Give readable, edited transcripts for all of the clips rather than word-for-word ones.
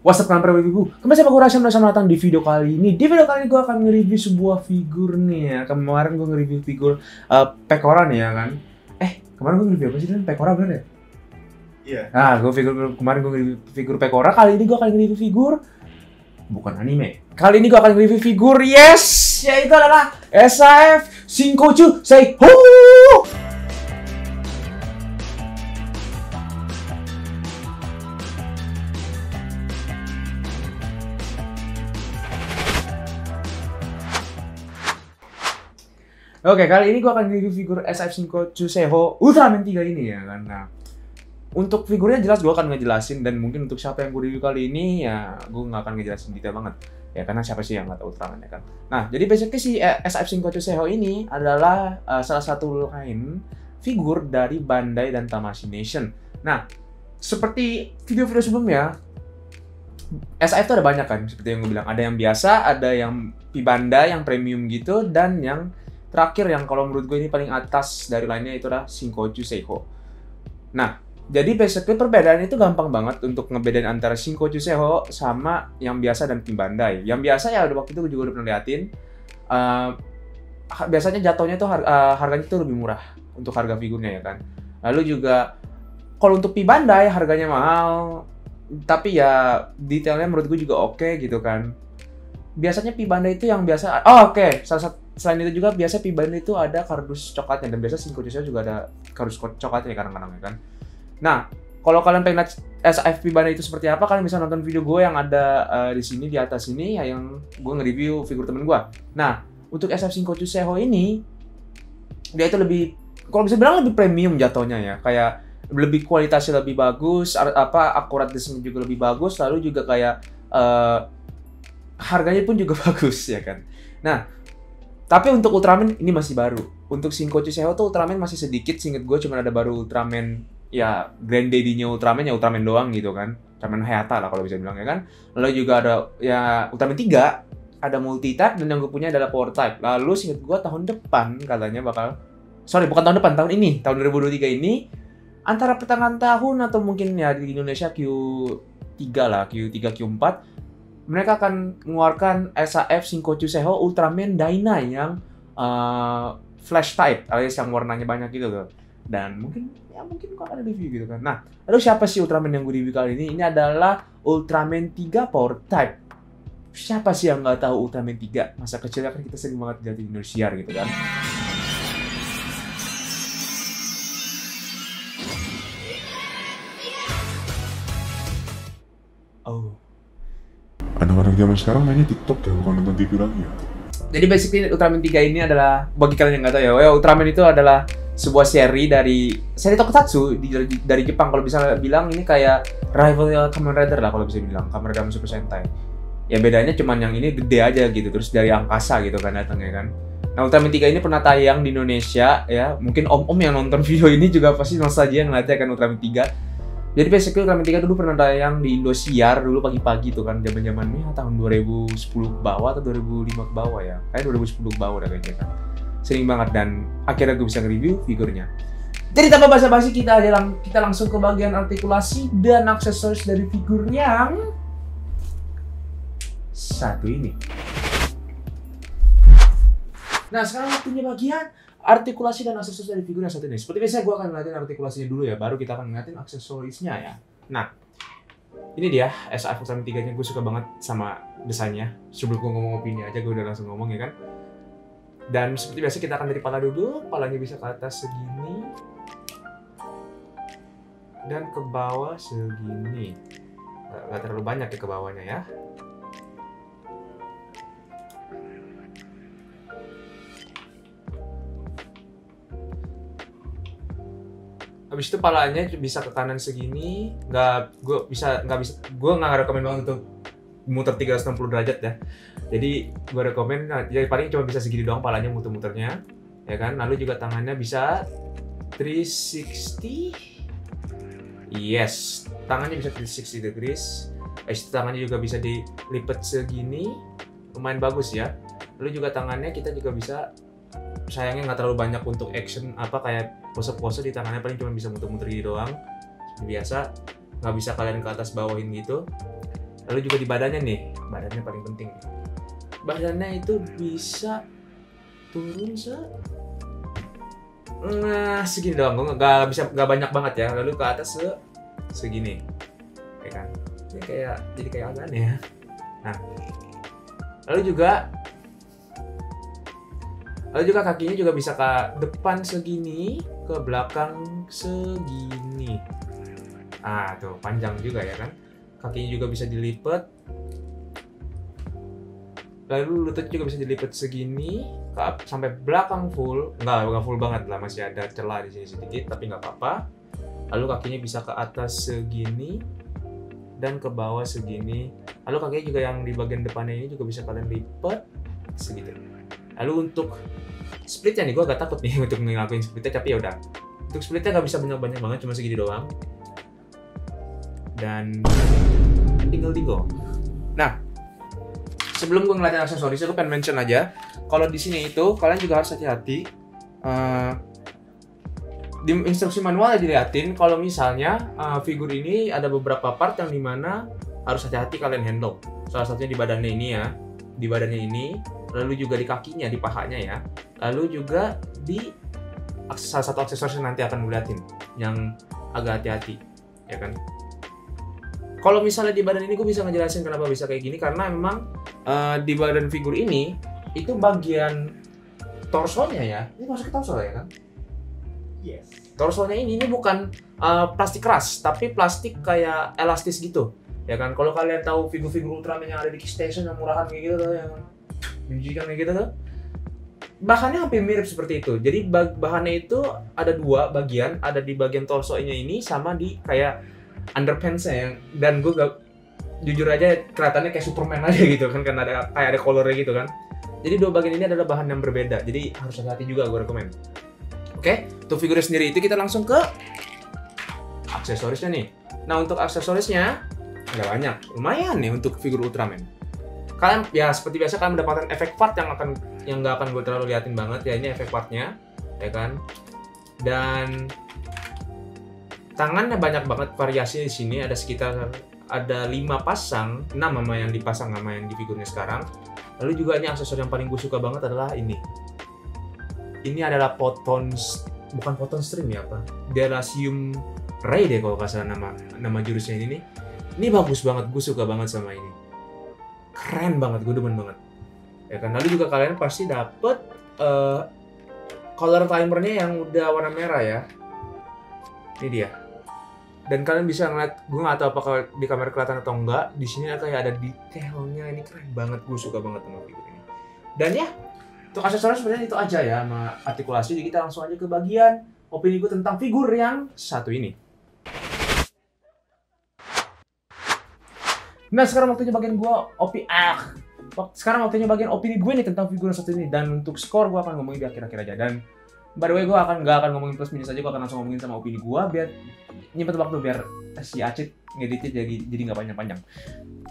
What's up kalian ibu? Kembali sama gue Rasya, selamat datang di video kali ini. Di video kali ini gue akan nge-review sebuah figur nih ya. Kemarin gue nge-review figur Pekora nih ya kan. Kemarin gue nge-review apa sih? Pekora bener ya? Iya. Nah, kemarin gue nge-review figur Pekora. Kali ini gue akan nge-review figur bukan anime. Kali ini gue akan nge-review figur, yes! Yaitu adalah SAF Shinkochu Seiho! Oke, kali ini gue akan review figur SAF Shinkochu Seiho Ultraman 3 ini ya kan. Nah, untuk figurnya jelas gue akan ngejelasin, dan mungkin untuk siapa yang gue review kali ini ya gue nggak akan ngejelasin detail banget ya, karena siapa sih yang nggak tahu Ultraman ya kan. Nah, jadi basically si SAF Shinkochu Seiho ini adalah salah satu line figur dari Bandai dan Tamashii Nation. Nah, seperti video-video sebelumnya, SAF itu ada banyak kan, seperti yang gue bilang, ada yang biasa, ada yang Bandai yang premium gitu, dan yang terakhir yang kalau menurut gue ini paling atas dari lainnya itu adalah Shinkochu Seiho. Nah, jadi basically perbedaan itu gampang banget untuk ngebedain antara Shinkochu Seiho sama yang biasa dan tim Bandai. Yang biasa ya waktu itu gue juga udah pernah liatin. Biasanya jatuhnya tuh harganya tuh lebih murah untuk harga figurnya ya kan. Lalu juga kalau untuk tim Bandai harganya mahal, tapi ya detailnya menurut gue juga oke gitu kan. Biasanya Bandai itu yang biasa, selain itu juga biasa Bandai itu ada kardus coklatnya, dan biasa Shinkochu Seiho juga ada kardus coklatnya kadang-kadang ya kan. Nah, kalau kalian pengen lihat SAF Bandai itu seperti apa, kalian bisa nonton video gue yang ada di sini, di atas ini ya, yang gue nge-review figur temen gue. Nah, untuk SAF Shinkochu Seiho ini dia itu lebih, kalau bisa bilang lebih premium jatuhnya ya, kayak lebih kualitasnya lebih bagus, akurat desainnya juga lebih bagus, lalu juga kayak harganya pun juga bagus ya kan. Nah, tapi untuk Ultraman ini masih baru. Untuk Shinkochu Seiho tuh Ultraman masih sedikit, seinget gue cuma ada baru Ultraman ya Grand Daddy-nya Ultraman ya, Ultraman doang gitu kan. Ultraman Hayata lah kalau bisa bilang ya kan. Lalu juga ada ya Ultraman 3, ada multi type, dan yang gue punya adalah power type. Lalu seinget gue tahun depan katanya bukan tahun depan, tahun ini, tahun 2023 ini, antara pertengahan tahun atau mungkin ya di Indonesia Q3 lah, Q3 Q4, mereka akan mengeluarkan SAF Shinkochu Seiho Ultraman Dyna yang flash type, alias yang warnanya banyak gitu loh. Dan mungkin kok akan review gitu kan. Nah, lalu siapa sih Ultraman yang gue review kali ini? Ini adalah Ultraman 3 Power Type. Siapa sih yang nggak tahu Ultraman 3? Masa kecilnya kan kita sering banget lihat di Indosiar gitu kan. Oh. Anak-anak zaman sekarang mainnya TikTok ya, bukan nonton TV lagi ya. Jadi basically Ultraman 3 ini adalah, bagi kalian yang nggak tahu ya, Ultraman itu adalah sebuah seri tokusatsu dari Jepang. Kalau bisa bilang ini kayak rivalnya Kamen Rider lah, kalau bisa bilang Kamen Rider Super Sentai. Ya bedanya cuman yang ini gede aja gitu, terus dari angkasa gitu kan datangnya kan. Nah, Ultraman 3 ini pernah tayang di Indonesia ya. Mungkin om-om yang nonton video ini juga pasti nostalgia ngeliatnya kan Ultraman 3. Jadi basically Ultraman 3 dulu pernah tayang di Indosiar dulu pagi-pagi tuh kan, zaman-zamannya tahun 2010 ke bawah atau 2005 ke bawah ya. Kayak 2010 ke bawah udah kayaknya kan. Sering banget, dan akhirnya gue bisa nge-review figurnya. Jadi tanpa basa-basi kita langsung ke bagian artikulasi dan aksesoris dari figur yang satu ini. Nah, sekarang waktunya bagian artikulasi dan aksesoris dari figur yang satu ini. Seperti biasa gue akan ngeliatin artikulasinya dulu ya, baru kita akan ngeliatin aksesorisnya ya. Nah, ini dia SAF Ultraman 3-nya. Gue suka banget sama desainnya. Sebelum gue ngomong opini aja, gue udah langsung ngomong ya kan. Dan seperti biasa kita akan dari kepala dulu. Kepalanya bisa ke atas segini, dan ke bawah segini. Gak terlalu banyak ya ke bawahnya ya. Habis itu palanya bisa ke kanan segini. Gue nggak rekomen banget untuk muter 360 derajat ya. Jadi gue rekomen, jadi paling cuma bisa segini doang palanya muter-muternya, ya kan. Lalu juga tangannya bisa 360. Yes, tangannya bisa 360 degrees. Tangannya juga bisa dilipat segini, lumayan bagus ya. Lalu juga tangannya kita juga bisa, sayangnya nggak terlalu banyak untuk action kayak pose-pose di tangannya, paling cuma bisa muter-muter gitu doang. Seperti biasa, nggak bisa kalian ke atas bawahin gitu. Lalu juga di badannya nih, badannya paling penting. Badannya itu bisa turun segini doang, nggak banyak banget ya. Lalu ke atas segini, ya kan? Ini jadi kayak agak aneh ya. Nah, lalu juga kakinya juga bisa ke depan segini, ke belakang segini. Tuh panjang juga ya kan. Kakinya juga bisa dilipat. Lalu lutut juga bisa dilipat segini sampai belakang full. Nggak full banget lah, masih ada celah di sini sedikit, tapi nggak apa-apa. Lalu kakinya bisa ke atas segini dan ke bawah segini. Lalu kakinya juga yang di bagian depannya ini juga bisa kalian lipat segitu. Lalu untuk splitnya nih, gue agak takut nih untuk ngelakuin splitnya, tapi ya udah. Untuk splitnya nggak bisa banyak banget, cuma segini doang. Dan tinggal. Nah, sebelum gue ngeliatin aksesoris, gue pengen mention aja kalau di sini itu kalian juga harus hati-hati. Di instruksi manual dilihatin kalau misalnya figur ini ada beberapa part yang dimana harus hati-hati kalian handle. Salah satunya di badannya ini ya, di badannya ini, lalu juga di kakinya, di pahanya ya, lalu juga di salah satu aksesoris yang nanti akan gue liatin yang agak hati-hati, ya kan? Kalau misalnya di badan ini gue bisa ngejelasin kenapa bisa kayak gini, karena memang di badan figur ini itu bagian torsonya ya, ini masuk ke torso ya kan? Yes. Torsonya ini bukan plastik keras, tapi plastik kayak elastis gitu, ya kan? Kalau kalian tahu figur-figur Ultraman yang ada di Keystation yang murahan kayak gitu tuh, yang menjijikan kayak gitu tuh, bahannya hampir mirip seperti itu. Jadi bahannya itu ada dua bagian, ada di bagian torsonya ini sama di kayak underpants-nya yang, dan gue jujur aja kelihatannya kayak Superman aja gitu kan, karena ada color-nya gitu kan. Jadi dua bagian ini adalah bahan yang berbeda, jadi harus hati-hati juga gue rekomen. Oke, untuk figurnya sendiri itu kita langsung ke aksesorisnya nih. Nah, untuk aksesorisnya nggak banyak, lumayan nih untuk figur Ultraman. Kalian ya seperti biasa kalian mendapatkan efek part yang nggak akan gue terlalu liatin banget ya, ini efek partnya, ya kan. Dan tangannya banyak banget variasi di sini, ada sekitar 5 pasang, 6 sama yang dipasang sama yang di figurnya sekarang. Lalu juga ini aksesoris yang paling gue suka banget adalah ini. Ini adalah bukan photon stream ya apa? Delacium ray deh kalau nggak salah nama jurusnya ini nih. Ini bagus banget, gue suka banget sama ini. Keren banget, gue demen banget. Ya kan, lalu juga kalian pasti dapet color timernya yang udah warna merah ya. Ini dia. Dan kalian bisa ngeliat, gue nggak tahu apakah di kamera kelihatan atau enggak. Di sini kayak ada detailnya, ini keren banget, gue suka banget sama figur ini. Dan ya, untuk aksesoris sebenarnya itu aja ya sama artikulasi. Jadi kita langsung aja ke bagian opini gue tentang figur yang satu ini. Nah, sekarang waktunya bagian gue bagian opini gue nih tentang figur yang satu ini. Dan untuk skor gue akan ngomongin di akhir-akhir aja. Dan by the way, gue nggak akan ngomongin plus minus aja, gue akan langsung ngomongin sama opini gue biar nyempet waktu, biar si Acit ngeditnya jadi nggak panjang-panjang.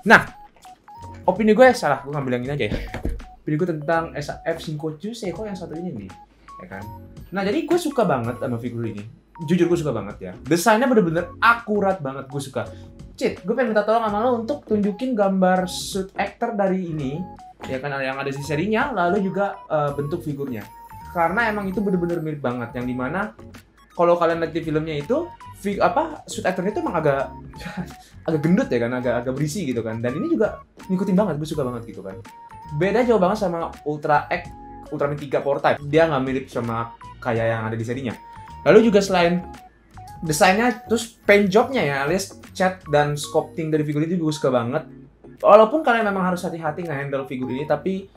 Nah, opini gue salah, gue ngambil yang ini aja ya. Opini gue tentang SAF Shinkochu Seiko yang satu ini nih, ya kan. Nah, jadi gue suka banget sama figur ini. Jujur gue suka banget ya. Desainnya bener-bener akurat banget, gue suka. Cit, gue pengen minta tolong sama lo untuk tunjukin gambar suit actor dari ini, ya kan, yang ada di serinya, lalu juga bentuk figurnya. Karena emang itu bener-bener mirip banget, yang dimana kalau kalian lihat di filmnya itu suit actornya itu emang agak gendut ya kan, agak berisi gitu kan. Dan ini juga ngikutin banget, gue suka banget gitu kan. Beda jauh banget sama Ultraman 3 Power Type. Dia nggak mirip sama kayak yang ada di serinya. Lalu juga selain desainnya, terus paint jobnya ya, alias cat dan sculpting dari figur ini juga suka banget. Walaupun kalian memang harus hati-hati nge-handle figur ini, tapi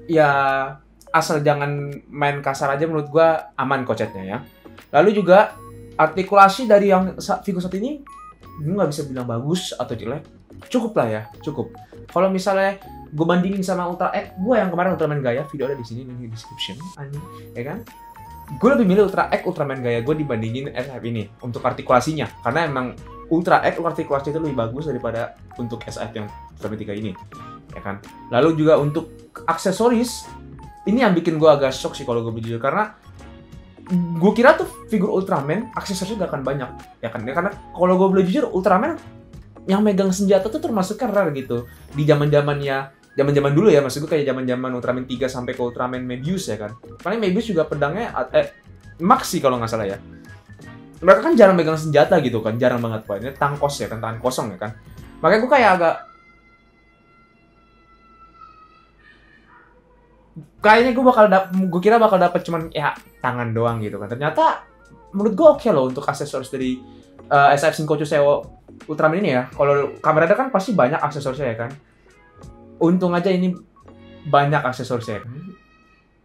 ya asal jangan main kasar aja, menurut gua aman kok catnya ya. Lalu juga artikulasi dari yang figur satu ini, gue nggak bisa bilang bagus atau jelek, cukup lah ya, cukup. Kalau misalnya gue bandingin sama Ultra X, gue yang kemarin Ultraman Gaia, video ada di sini di description, ya kan? Gue lebih milih Ultra X Ultraman Gaia gue dibandingin SF ini untuk artikulasinya, karena emang Ultra X artikulasi itu lebih bagus daripada untuk SF yang Ultraman 3 ini, ya kan? Lalu juga untuk aksesoris, ini yang bikin gue agak shock sih kalau gue jujur, karena gue kira tuh figur Ultraman aksesorisnya gak akan banyak, ya kan? Karena kalau gue boleh jujur, Ultraman yang megang senjata tuh termasuk rare gitu. Di zaman dulu ya, maksud gue kayak zaman Ultraman 3 sampai ke Ultraman Mebius ya kan. Paling Mebius juga pedangnya Max sih kalau nggak salah ya. Mereka kan jarang megang senjata gitu kan, jarang banget Pak. Ini tangkos ya kan, tangan kosong ya kan. Makanya gue kayak agak kayaknya gue kira bakal dapet cuman ya tangan doang gitu kan. Ternyata menurut gue oke loh untuk aksesoris dari SF Shinkochu Seo Ultraman ini ya. Kalau Kamen Rider kan pasti banyak aksesorisnya ya kan. Untung aja ini banyak aksesorisnya.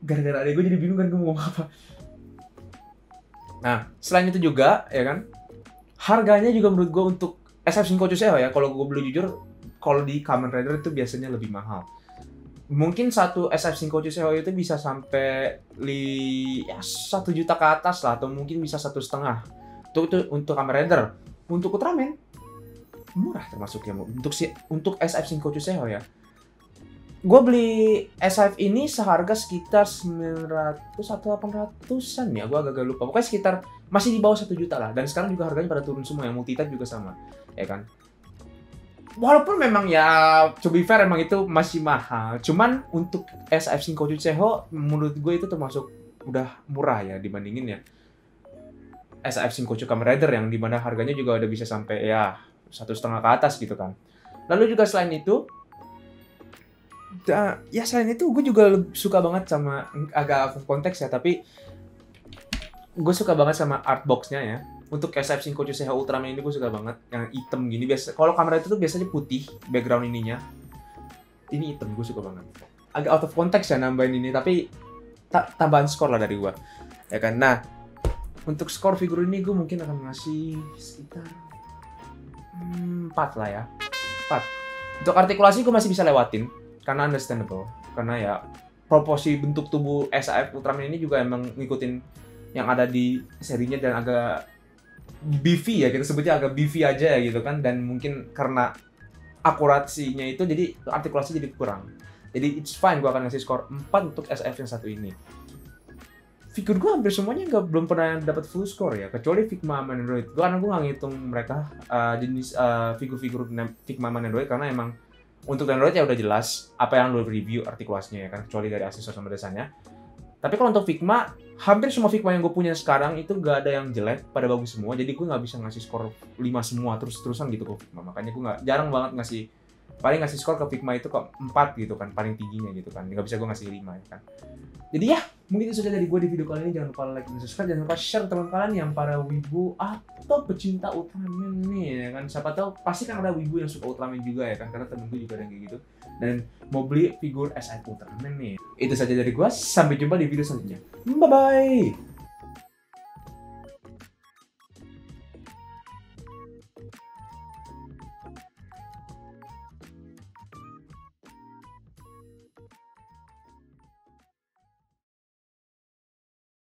Gara-gara ada gue jadi bingung kan gue mau ngomong apa. Nah, selain itu juga ya kan, harganya juga menurut gue untuk SF Shinkochu Seo ya, kalau gue boleh jujur, kalau di Kamen Rider itu biasanya lebih mahal. Mungkin satu SF Shinkochu Seo itu bisa sampai 1 juta ke atas lah, atau mungkin bisa 1,5. Itu untuk Kamen Rider. Untuk Ultraman murah termasuknya untuk SF Shinkochu Seo ya. Gue beli SF ini seharga sekitar 900 atau 800-an ya, gue agak lupa. Pokoknya sekitar masih di bawah 1 juta lah. Dan sekarang juga harganya pada turun semua, yang multi-type juga sama, ya kan. Walaupun memang ya, to be fair emang itu masih mahal. Cuman untuk SF Shinkochu Seo menurut gue itu termasuk udah murah ya dibandingin ya SF Shinkochu Kamen Rider yang dimana harganya juga udah bisa sampai ya 1,5 ke atas gitu kan. Lalu juga selain itu, gue juga suka banget sama, agak out of konteks ya, tapi gue suka banget sama art box-nya ya. Untuk SF Shinkochu Seo Ultraman ini gue suka banget yang hitam gini. Biasa kalau kamera itu tuh biasanya putih background ininya. Ini hitam, gue suka banget. Agak out of context ya nambahin ini, tapi tambahan skor lah dari gue. Ya kan. Nah, untuk skor figur ini gue mungkin akan ngasih sekitar 4 lah ya. 4. Untuk artikulasi gue masih bisa lewatin karena understandable. Karena ya proporsi bentuk tubuh SF Ultraman ini juga emang ngikutin yang ada di serinya dan agak beefy ya, kita sebutnya agak beefy aja ya gitu kan. Dan mungkin karena akurasinya itu jadi artikulasi jadi kurang. Jadi it's fine, gue akan ngasih skor 4 untuk SF yang satu ini. Figur gue hampir semuanya belum pernah dapat full score ya, kecuali Figma Man Android. Karena gue nggak ngitung mereka jenis figur-figur Figma Man Android, karena emang untuk Android ya udah jelas apa yang lo review artikulasinya ya kan, kecuali dari aksesoris sama desanya. Tapi kalau untuk Figma, hampir semua Figma yang gue punya sekarang itu gak ada yang jelek, pada bagus semua. Jadi gue nggak bisa ngasih skor 5 semua terus-terusan gitu ke Figma. Makanya gue jarang banget paling ngasih skor ke Figma itu kok 4 gitu kan, paling tingginya gitu kan. Nggak bisa gue ngasih 5 ya kan. Jadi ya, mungkin itu saja dari gue di video kali ini. Jangan lupa like dan subscribe, jangan lupa share ke teman kalian yang para wibu atau pecinta Ultraman nih ya kan. Siapa tahu pasti kan ada wibu yang suka Ultraman juga ya kan, karena temen gue juga ada yang kayak gitu dan mau beli figur SF Ultraman nih. Itu saja dari gue, sampai jumpa di video selanjutnya. Bye bye.